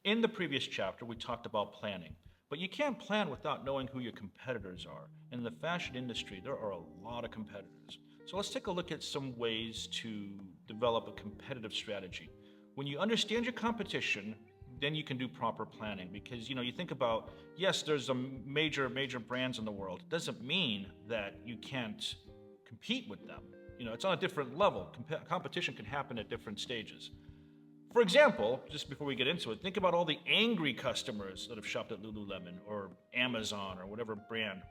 In the previous chapter, we talked about planning, but you can't plan without knowing who your competitors are. In the fashion industry, there are a lot of competitors. So let's take a look at some ways to develop a competitive strategy. When you understand your competition, then you can do proper planning because you think about, yes, there's a major brands in the world. It doesn't mean that you can't compete with them. It's on a different level. Competition can happen at different stages. For example, just before we get into it, think about all the angry customers that have shopped at Lululemon or Amazon or whatever brand.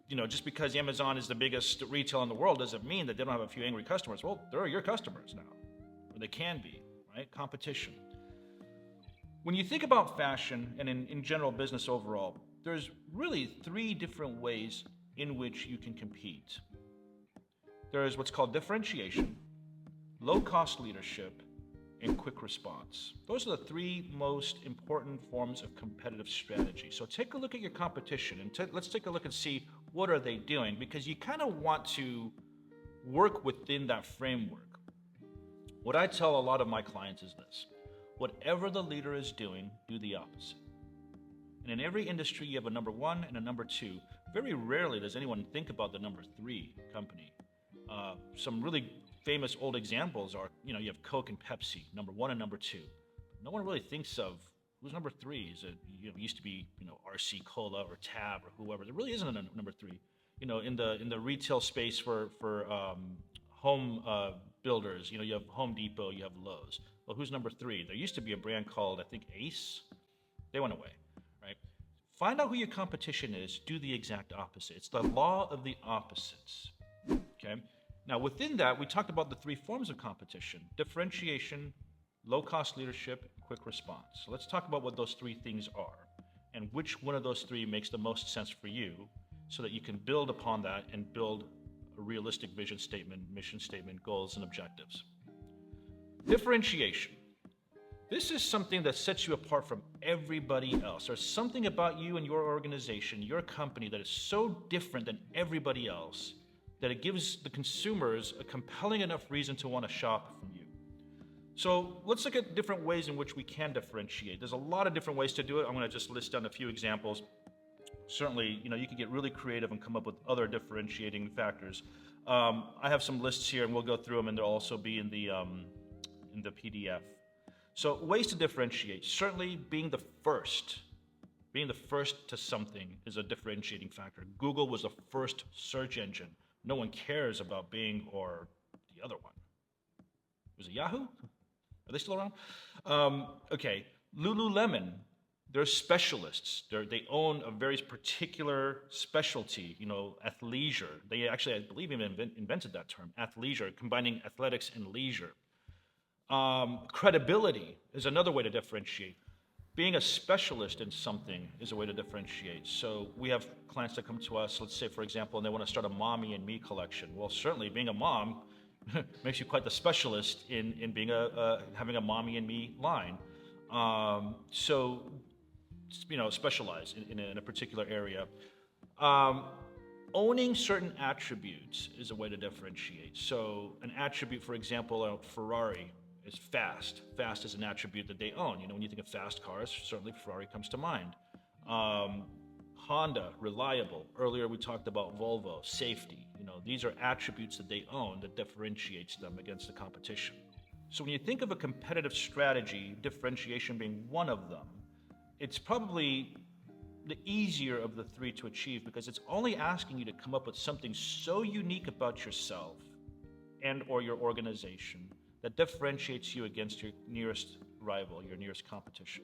Just because Amazon is the biggest retail in the world doesn't mean that they don't have a few angry customers. Well, they're your customers now, or they can be, right? Competition. When you think about fashion and in general business overall, there's really 3 different ways in which you can compete. There is what's called differentiation, low-cost leadership, and quick response. Those are the 3 most important forms of competitive strategy. So take a look at your competition and let's take a look and see what are they doing, because you kind of want to work within that framework. What I tell a lot of my clients is this: whatever the leader is doing, do the opposite. And in every industry, you have a number 1 and a number 2. Very rarely does anyone think about the number 3 company. Some really famous old examples are, you have Coke and Pepsi, number 1 and number 2. No one really thinks of who's number 3. Is it, used to be, RC Cola or Tab or whoever. There really isn't a number 3. In the retail space for home builders, you have Home Depot, you have Lowe's. Well, who's number 3? There used to be a brand called, I think, Ace. They went away, right? Find out who your competition is. Do the exact opposite. It's the law of the opposites, okay? Now, within that, we talked about the 3 forms of competition: differentiation, low-cost leadership, quick response. So let's talk about what those 3 things are and which one of those 3 makes the most sense for you so that you can build upon that and build a realistic vision statement, mission statement, goals, and objectives. Differentiation. This is something that sets you apart from everybody else. There's something about you and your organization, your company, that is so different than everybody else that it gives the consumers a compelling enough reason to want to shop from you. So let's look at different ways in which we can differentiate. There's a lot of different ways to do it. I'm going to just list down a few examples. Certainly, you can get really creative and come up with other differentiating factors. I have some lists here, and we'll go through them, and they'll also be in the PDF. So ways to differentiate. Certainly, being the first to something is a differentiating factor. Google was the first search engine. No one cares about Bing or the other one. Was it Yahoo? Are they still around? Okay, Lululemon, they're specialists. They own a very particular specialty, athleisure. They actually, I believe, even invented that term, athleisure, combining athletics and leisure. Credibility is another way to differentiate. Being a specialist in something is a way to differentiate. So we have clients that come to us, let's say, for example, and they want to start a Mommy and Me collection. Well, certainly being a mom makes you quite the specialist in being having a Mommy and Me line. So, specialize in a particular area. Owning certain attributes is a way to differentiate. So an attribute, for example, a Ferrari is fast. Fast is an attribute that they own. When you think of fast cars, certainly Ferrari comes to mind. Honda, reliable. Earlier we talked about Volvo, safety. These are attributes that they own that differentiates them against the competition. So when you think of a competitive strategy, differentiation being one of them, it's probably the easier of the 3 to achieve because it's only asking you to come up with something so unique about yourself and or your organization that differentiates you against your nearest rival, your nearest competition.